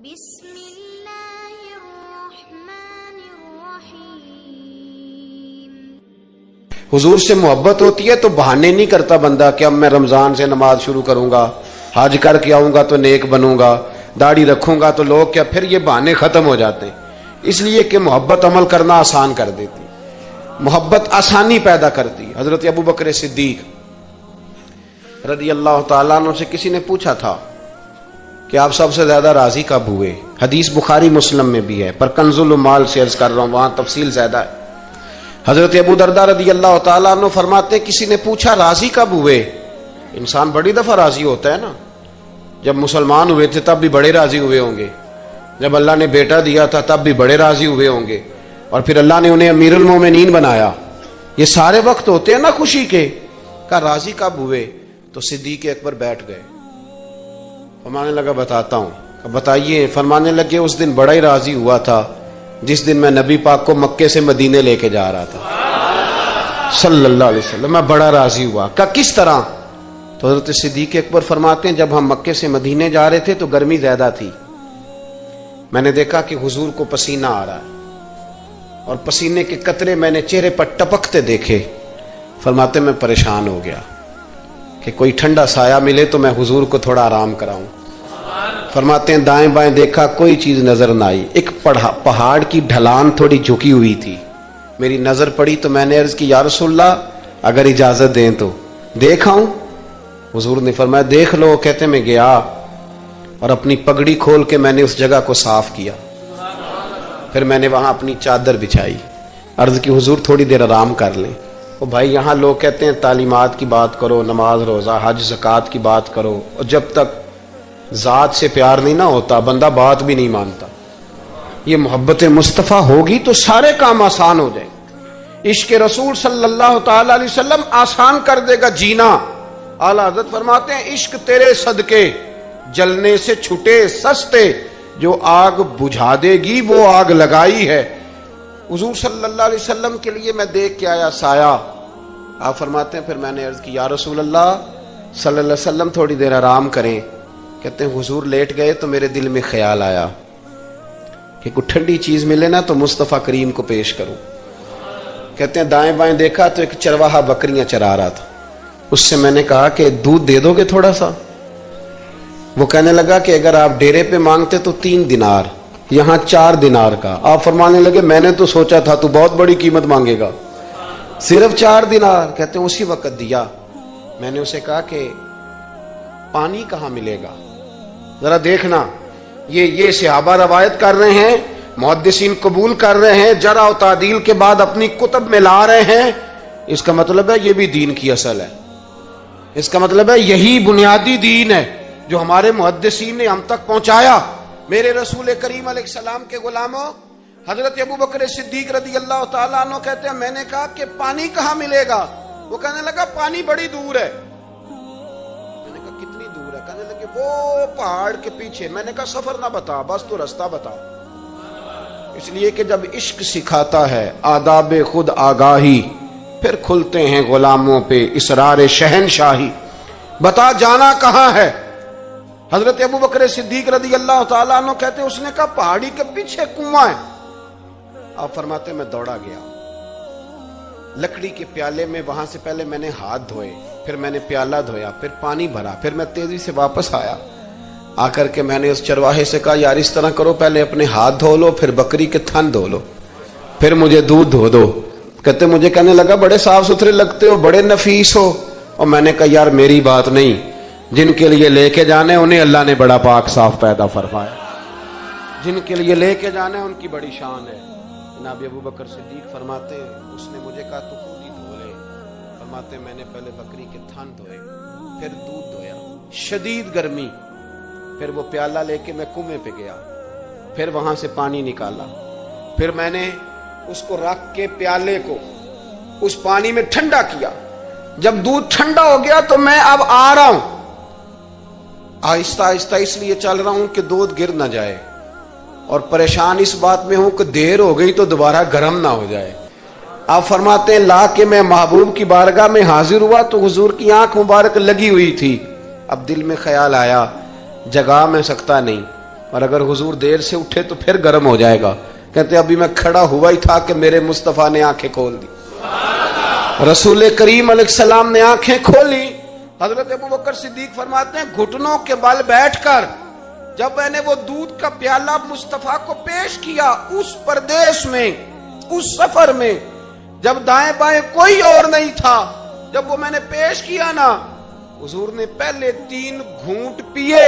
بسم اللہ الرحمن الرحیم۔ حضور سے محبت ہوتی ہے تو بہانے نہیں کرتا بندہ کہ اب میں رمضان سے نماز شروع کروں گا، حج کر کے آؤں گا تو نیک بنوں گا، داڑھی رکھوں گا تو لوگ کیا، پھر یہ بہانے ختم ہو جاتے ہیں۔ اس لیے کہ محبت عمل کرنا آسان کر دیتی، محبت آسانی پیدا کرتی۔ حضرت ابوبکر صدیق رضی اللہ تعالیٰ عنہ سے کسی نے پوچھا تھا کہ آپ سب سے زیادہ راضی کب ہوئے؟ حدیث بخاری مسلم میں بھی ہے، پر کنز المال سے عرض کر رہا ہوں، وہاں تفصیل زیادہ ہے۔ حضرت ابو درداء رضی اللہ تعالیٰ عنہ فرماتے ہیں کسی نے پوچھا راضی کب ہوئے؟ انسان بڑی دفعہ راضی ہوتا ہے نا، جب مسلمان ہوئے تھے تب بھی بڑے راضی ہوئے ہوں گے، جب اللہ نے بیٹا دیا تھا تب بھی بڑے راضی ہوئے ہوں گے، اور پھر اللہ نے انہیں امیر المومنین بنایا۔ یہ سارے وقت ہوتے ہیں نا خوشی کے۔ کہا راضی کب ہوئے؟ تو صدیق اکبر بیٹھ گئے، فرمانے لگا بتاتا ہوں۔ بتائیے۔ فرمانے لگے اس دن بڑا ہی راضی ہوا تھا جس دن میں نبی پاک کو مکے سے مدینے لے کے جا رہا تھا صلی اللہ علیہ وسلم، میں بڑا راضی ہوا۔ کہا کس طرح؟ تو حضرت صدیق اکبر فرماتے ہیں جب ہم مکے سے مدینے جا رہے تھے تو گرمی زیادہ تھی، میں نے دیکھا کہ حضور کو پسینہ آ رہا ہے اور پسینے کے قطرے میں نے چہرے پر ٹپکتے دیکھے۔ فرماتے میں پریشان ہو گیا کہ کوئی ٹھنڈا سایہ ملے تو میں حضور کو تھوڑا آرام کراؤں۔ فرماتے ہیں دائیں بائیں دیکھا، کوئی چیز نظر نہ آئی، ایک پہاڑ کی ڈھلان تھوڑی جھکی ہوئی تھی، میری نظر پڑی تو میں نے عرض کی یا رسول اللہ اگر اجازت دیں تو دیکھ آؤں؟ حضور نے فرمایا دیکھ لو۔ کہتے میں گیا اور اپنی پگڑی کھول کے میں نے اس جگہ کو صاف کیا، پھر میں نے وہاں اپنی چادر بچھائی، عرض کی حضور تھوڑی دیر آرام کر لیں۔ او بھائی یہاں لوگ کہتے ہیں تعلیمات کی بات کرو، نماز روزہ حج زکوٰۃ کی بات کرو، اور جب تک ذات سے پیار نہیں نہ ہوتا بندہ بات بھی نہیں مانتا۔ یہ محبت مصطفیٰ ہوگی تو سارے کام آسان ہو جائیں۔ عشق رسول صلی اللہ تعالی علیہ وسلم آسان کر دے گا جینا۔ اعلیٰ حضرت فرماتے ہیں عشق تیرے صدقے جلنے سے چھٹے سستے، جو آگ بجھا دے گی وہ آگ لگائی ہے۔ حضور صلی اللہ علیہ وسلم کے لیے میں دیکھ کے آیا سایہ۔ آپ فرماتے ہیں پھر میں نے عرض کی یا رسول اللہ صلی اللہ علیہ وسلم تھوڑی دیر آرام کریں۔ کہتے ہیں حضور لیٹ گئے تو میرے دل میں خیال آیا کہ کوئی ٹھنڈی چیز ملے نا تو مصطفیٰ کریم کو پیش کروں۔ کہتے ہیں دائیں بائیں دیکھا تو ایک چرواہا بکریاں چرا رہا تھا، اس سے میں نے کہا کہ دودھ دے دو گے تھوڑا سا؟ وہ کہنے لگا کہ اگر آپ ڈیرے پہ مانگتے تو 3 دینار، یہاں 4 دینار کا۔ آپ فرمانے لگے میں نے تو سوچا تھا تو بہت بڑی قیمت مانگے گا، صرف 4 دینار۔ کہتے ہیں اسی وقت دیا۔ میں نے اسے کہا کہ پانی کہاں ملے گا؟ ذرا دیکھنا، یہ صحابہ روایت کر رہے ہیں، محدثین قبول کر رہے ہیں، جرح و تعدیل کے بعد اپنی کتب میں لا رہے ہیں۔ اس کا مطلب ہے یہ بھی دین کی اصل ہے، اس کا مطلب ہے یہی بنیادی دین ہے جو ہمارے محدثین نے ہم تک پہنچایا۔ میرے رسول کریم علیہ السلام کے غلاموں، حضرت ابوبکر صدیق رضی اللہ تعالیٰ عنہ کہتے ہیں میں نے کہا کہ پانی کہاں ملے گا؟ وہ کہنے لگا پانی بڑی دور ہے۔ میں نے کہا کتنی دور ہے؟ کہنے لگے وہ پہاڑ کے پیچھے۔ میں نے کہا سفر نہ بتا، بس تو رستہ بتا۔ اس لیے کہ جب عشق سکھاتا ہے آداب خود آگاہی، پھر کھلتے ہیں غلاموں پہ اسرار شہنشاہی۔ بتا جانا کہاں ہے؟ حضرت ابوبکر صدیق رضی اللہ تعالیٰ عنہ کہتے ہیں اس نے کہا پہاڑی کے پیچھے کنواں ہے۔ آپ فرماتے میں دوڑا گیا، لکڑی کے پیالے میں وہاں سے پہلے میں نے ہاتھ دھوئے، پھر میں نے پیالہ دھویا، پھر پانی بھرا، پھر میں تیزی سے واپس آیا۔ آ کر کے میں نے اس چرواہے سے کہا یار اس طرح کرو، پہلے اپنے ہاتھ دھو لو، پھر بکری کے تھن دھو لو، پھر مجھے دودھ دھو دو۔ کہتے مجھے کہنے لگا بڑے صاف ستھرے لگتے ہو، بڑے نفیس ہو۔ اور میں نے کہا یار میری بات نہیں، جن کے لیے لے کے جانے انہیں اللہ نے بڑا پاک صاف پیدا فرمایا، جن کے لیے لے کے جانے ان کی بڑی شان ہے۔ جناب ابوبکر صدیق فرماتے ہیں اس نے مجھے کہا تو خود ہی دھو لے۔ فرماتے میں نے پہلے بکری کے تھن دھوئے، پھر دودھ دھویا، شدید گرمی، پھر وہ پیالہ لے کے میں کنویں پہ گیا، پھر وہاں سے پانی نکالا، پھر میں نے اس کو رکھ کے پیالے کو اس پانی میں ٹھنڈا کیا۔ جب دودھ ٹھنڈا ہو گیا تو میں اب آ رہا ہوں، آہستہ آہستہ اس لیے چل رہا ہوں کہ دودھ گر نہ جائے، اور پریشان اس بات میں ہوں کہ دیر ہو گئی تو دوبارہ گرم نہ ہو جائے۔ آپ فرماتے ہیں لا کے میں محبوب کی بارگاہ میں حاضر ہوا تو حضور کی آنکھ مبارک لگی ہوئی تھی۔ اب دل میں خیال آیا جگا میں سکتا نہیں، اور اگر حضور دیر سے اٹھے تو پھر گرم ہو جائے گا. کہتے ابھی میں کھڑا ہوا ہی تھا کہ میرے مصطفیٰ نے آنکھیں کھول دی. رسول کریم علیہ السلام نے آنکھیں کھولی. حضرت ابوبکر صدیق فرماتے ہیں گھٹنوں کے بل بیٹھ کر جب میں نے وہ دودھ کا پیالہ مصطفیٰ کو پیش کیا اس پردیس میں، اس سفر میں، جب دائیں بائیں کوئی اور نہیں تھا، جب وہ میں نے پیش کیا نا، حضور نے پہلے 3 گھونٹ پیے.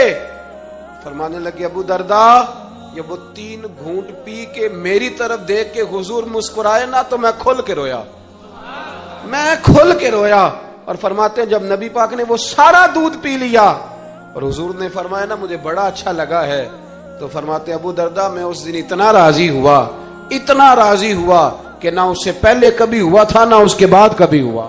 فرمانے لگے ابو درداء یہ وہ 3 گھونٹ پی کے میری طرف دیکھ کے حضور مسکرائے نا تو میں کھل کے رویا، میں کھل کے رویا. اور فرماتے ہیں جب نبی پاک نے وہ سارا دودھ پی لیا اور حضور نے فرمایا نا مجھے بڑا اچھا لگا ہے، تو فرماتے ابو درداء میں اس دن اتنا راضی ہوا، اتنا راضی ہوا کہ نہ اس سے پہلے کبھی ہوا تھا نہ اس کے بعد کبھی ہوا.